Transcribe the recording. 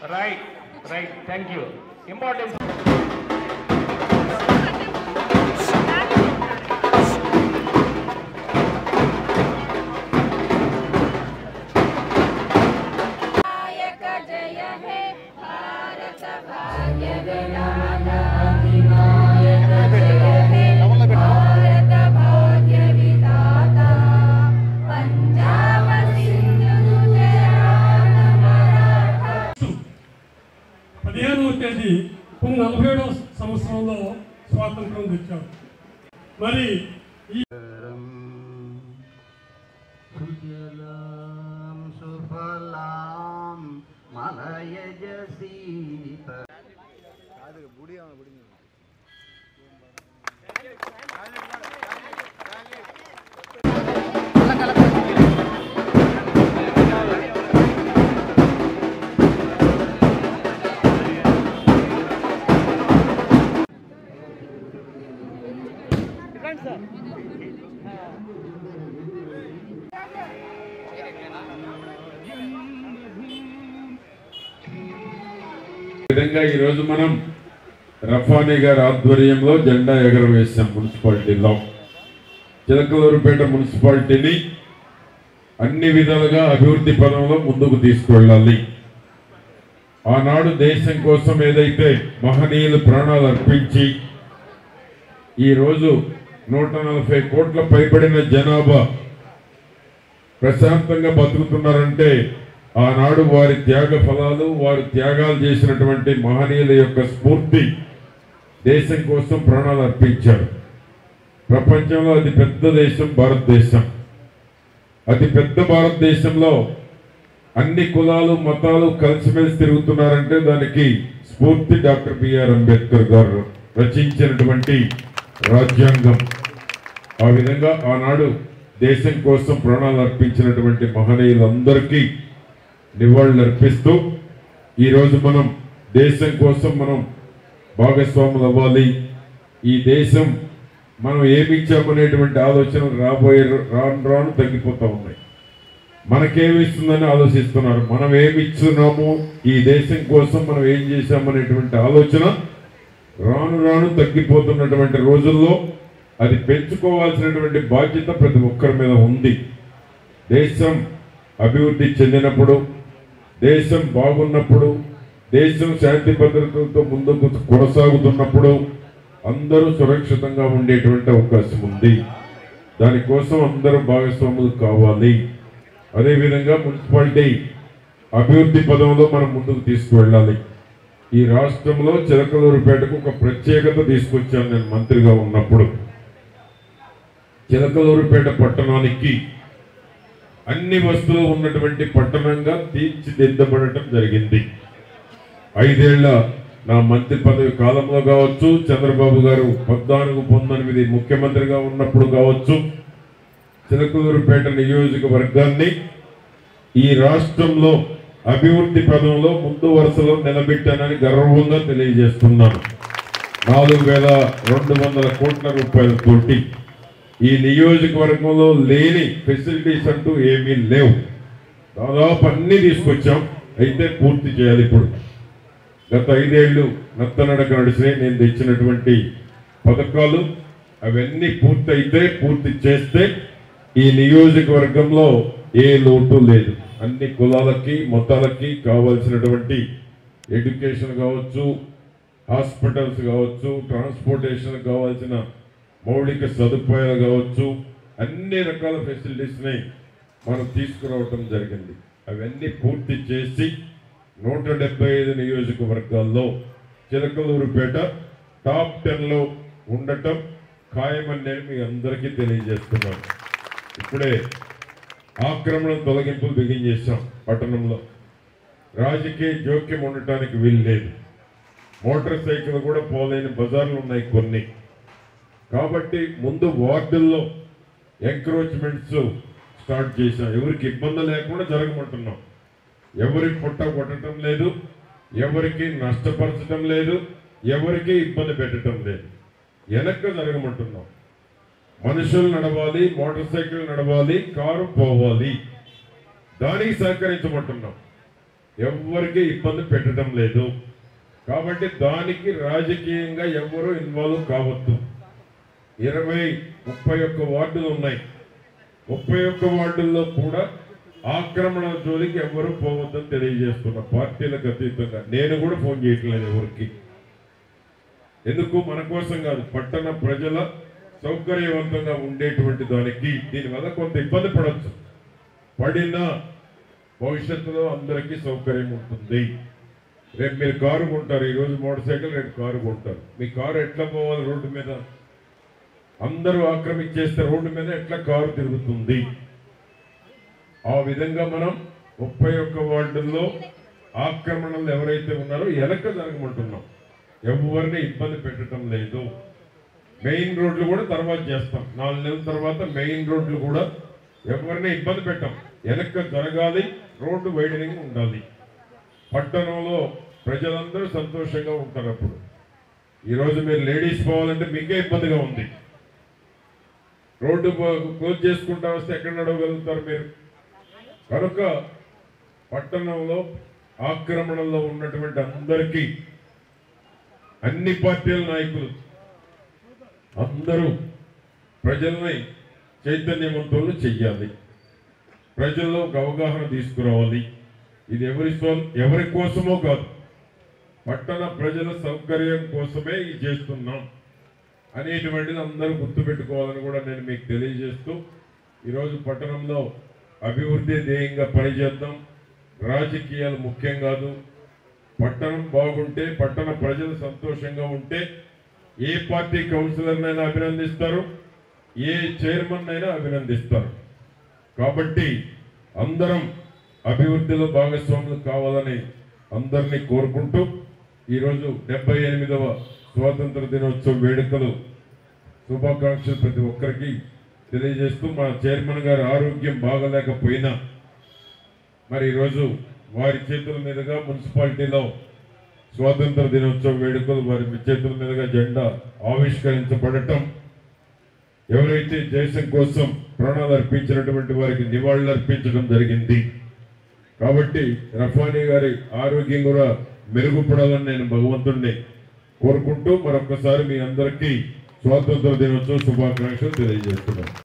Right, right. Thank you. Important. తేదీ 47వ సంవత్సరంలో స్వాతంత్రం తెచ్చారు. మరి ఈ విధంగా ఈరోజు మనం రఫానీ గారి ఆధ్వర్యంలో జెండా ఎగరవేశాం. మున్సిపాలిటీలో చిలకలూరుపేట మున్సిపాలిటీని అన్ని విధాలుగా అభివృద్ధి పదంలో ముందుకు తీసుకువెళ్ళాలి. ఆనాడు దేశం కోసం ఏదైతే మహనీయులు ప్రాణాలు అర్పించి ఈరోజు 140 కోట్ల పైబడిన జనాభా ప్రశాంతంగా బతుకుతున్నారంటే ఆనాడు వారి త్యాగ ఫలాలు, వారు త్యాగాలు చేసినటువంటి మహనీయుల యొక్క స్ఫూర్తి దేశం కోసం ప్రాణాలు అర్పించారు. ప్రపంచంలో అతి పెద్ద దేశం భారతదేశం. అతి పెద్ద భారతదేశంలో అన్ని కులాలు మతాలు కలిసిమెలిసి తిరుగుతున్నారంటే దానికి స్ఫూర్తి డాక్టర్ బిఆర్ అంబేద్కర్ గారు రచించినటువంటి రాజ్యాంగం. ఆ విధంగా ఆనాడు దేశం కోసం ప్రాణాలు అర్పించినటువంటి మహనీయులందరికీ నివాళులు అర్పిస్తూ ఈరోజు మనం దేశం కోసం మనం భాగస్వాములు అవ్వాలి. ఈ దేశం మనం ఏమిచ్చామనేటువంటి ఆలోచనలు రాను రాను తగ్గిపోతూ ఉన్నాయి. మనకేమిస్తుందని ఆలోచిస్తున్నారు. మనం ఏమిస్తున్నాము, ఈ దేశం కోసం మనం ఏం చేశామనేటువంటి ఆలోచన రాను రాను తగ్గిపోతున్నటువంటి రోజుల్లో అది పెంచుకోవాల్సినటువంటి బాధ్యత ప్రతి ఒక్కరి మీద ఉంది. దేశం అభివృద్ధి చెందినప్పుడు, దేశం బాగున్నప్పుడు, దేశం శాంతి భద్రతలతో ముందుకు కొనసాగుతున్నప్పుడు అందరూ సురక్షితంగా ఉండేటువంటి అవకాశం ఉంది. దానికోసం అందరూ భాగస్వాములు కావాలి. అదేవిధంగా మున్సిపాలిటీ అభివృద్ధి పదంలో మనం ముందుకు తీసుకువెళ్ళాలి. ఈ రాష్ట్రంలో చిలకలూరుపేటకు ఒక ప్రత్యేకత తీసుకొచ్చాను నేను మంత్రిగా ఉన్నప్పుడు. చిలకలూరుపేట పట్టణానికి అన్ని వస్తువులు ఉన్నటువంటి పట్టణంగా తీర్చిదిద్దబడటం జరిగింది. 5 ఏళ్ల నా మంత్రి పదవి కాలంలో కావచ్చు, చంద్రబాబు గారు 14-19 ముఖ్యమంత్రిగా ఉన్నప్పుడు కావచ్చు, చిలకలూరుపేట నియోజకవర్గాన్ని ఈ రాష్ట్రంలో అభివృద్ధి పదంలో ముందు వరుసలో నిలబెట్టానని గర్వంగా తెలియజేస్తున్నాను. 4,200 కోట్ల రూపాయలతోటి ఈ నియోజకవర్గంలో లేని ఫెసిలిటీస్ అంటూ ఏమీ లేవు. దాదాపు అన్ని తీసుకొచ్చాం. అయితే పూర్తి చేయాలి. ఇప్పుడు గత 5 ఏళ్ళు నత్తనడక నడిచినాయి నేను తెచ్చినటువంటి పథకాలు. అవన్నీ పూర్తి చేస్తే ఈ నియోజకవర్గంలో ఏ లోటు లేదు. అన్ని కులాలకి మతాలకి కావాల్సినటువంటి ఎడ్యుకేషన్ కావచ్చు, హాస్పిటల్స్ కావచ్చు, ట్రాన్స్పోర్టేషన్ కావాల్సిన మౌలిక సదుపాయాలు కావచ్చు, అన్ని రకాల ఫెసిలిటీస్ని మనం తీసుకురావటం జరిగింది. అవన్నీ పూర్తి చేసి 175 నియోజకవర్గాల్లో చిలకలూరుపేట టాప్ 10లో ఉండటం ఖాయమని నేను మీ అందరికీ తెలియజేస్తున్నాను. ఇప్పుడే ఆక్రమణ తొలగింపులు బిగించేశాం. పట్టణంలో రాజకీయ జోక్యం ఉండటానికి వీలు లేదు. మోటార్ సైకిల్ కూడా పోలేని బజార్లు ఉన్నాయి కొన్ని. కాబట్టి ముందు వార్డుల్లో ఎంక్రోచ్మెంట్స్ స్టార్ట్ చేశాం. ఎవరికి ఇబ్బంది లేకుండా జరగమంటున్నాం. ఎవరి పొట్ట కొట్టడం లేదు, ఎవరికి నష్టపరచడం లేదు, ఎవరికి ఇబ్బంది పెట్టడం లేదు. వెనక్కి జరగమంటున్నాం. మనుషులు నడవాలి, మోటార్ సైకిల్ నడవాలి, కారు పోవాలి, దానికి సహకరించమంటున్నాం. ఎవరికి ఇబ్బంది పెట్టడం లేదు. కాబట్టి దానికి రాజకీయంగా ఎవరు ఇన్వాల్వ్ కావద్దు. 31 వార్డులు ఉన్నాయి. 31 వార్డుల్లో కూడా ఆక్రమణ జోలికి ఎవరు పోవద్దని తెలియజేస్తున్నా. పార్టీలకు అతీతంగా నేను కూడా ఫోన్ చేయట్లేదు ఎవరికి. ఎందుకు? మన కోసం కాదు, పట్టణ ప్రజల సౌకర్యవంతంగా ఉండేటువంటి దానికి. దీనివల్ల కొంత ఇబ్బంది పడవచ్చు, పడినా భవిష్యత్తులో అందరికీ సౌకర్యం ఉంటుంది. రేపు మీరు కారు కొంటారు, ఈరోజు మోటార్ సైకిల్, రేపు కారు కొంటారు. మీ కారు ఎట్లా పోవాలి? రోడ్డు మీద అందరూ ఆక్రమించేస్తే రోడ్డు మీద ఎట్లా కారు తిరుగుతుంది? ఆ విధంగా మనం 31 వార్డుల్లో ఆక్రమణలు ఎవరైతే ఉన్నారో వెనక జరగమంటున్నాం. ఎవరిని ఇబ్బంది పెట్టడం లేదు. మెయిన్ రోడ్లు కూడా తర్వాత చేస్తాం. 4 నెలల తర్వాత మెయిన్ రోడ్లు కూడా ఎవరిని ఇబ్బంది పెట్టాం. వెనక జరగాలి, రోడ్డు వైడనింగ్ ఉండాలి. పట్టణంలో ప్రజలందరూ సంతోషంగా ఉంటారు. అప్పుడు ఈరోజు మీరు లేడీస్ పోవాలంటే మీకే ఇబ్బందిగా ఉంది. రోడ్డు క్లోజ్ చేసుకుంటా వస్తే ఎక్కడ నడవగలుగుతారు మీరు? కనుక పట్టణంలో ఆక్రమణలో ఉన్నటువంటి అందరికీ అన్ని పార్టీల నాయకులు అందరూ ప్రజల్ని చైతన్యవంతులు చెయ్యాలి. ప్రజల్లో ఒక అవగాహన తీసుకురావాలి. ఇది ఎవరి కోసమో కాదు, పట్టణ ప్రజల సౌకర్యం కోసమే ఇది చేస్తున్నాం అనేటువంటిది అందరూ గుర్తుపెట్టుకోవాలని కూడా నేను మీకు తెలియజేస్తూ, ఈరోజు పట్టణంలో అభివృద్ధి ధ్యేయంగా పనిచేద్దాం. రాజకీయాలు ముఖ్యం కాదు. పట్టణం బాగుంటే, పట్టణ ప్రజలు సంతోషంగా ఉంటే ఏ పార్టీ కౌన్సిలర్నైనా అభినందిస్తారు, ఏ చైర్మన్ అయినా అభినందిస్తారు. కాబట్టి అందరం అభివృద్ధిలో భాగస్వాములు కావాలని అందరినీ కోరుకుంటూ, ఈరోజు 78వ స్వాతంత్ర దినోత్సవ వేడుకలు శుభాకాంక్షలు ప్రతి ఒక్కరికి తెలియజేస్తూ, మా చైర్మన్ గారి ఆరోగ్యం బాగలేకపోయినా మరి ఈరోజు వారి చేతుల మీదుగా మున్సిపాలిటీలో స్వాతంత్ర దినోత్సవ వేడుకలు వారి చేతుల మీదుగా జెండా ఆవిష్కరించబడటం, ఎవరైతే దేశం కోసం ప్రాణాలు అర్పించినటువంటి వారికి నివాళులు అర్పించడం జరిగింది. కాబట్టి రఫానీ గారి ఆరోగ్యం కూడా మెరుగుపడాలని నేను భగవంతుడిని కోరుకుంటూ మరొకసారి మీ అందరికీ స్వాతంత్ర దినోత్సవ శుభాకాంక్షలు తెలియజేస్తున్నాను.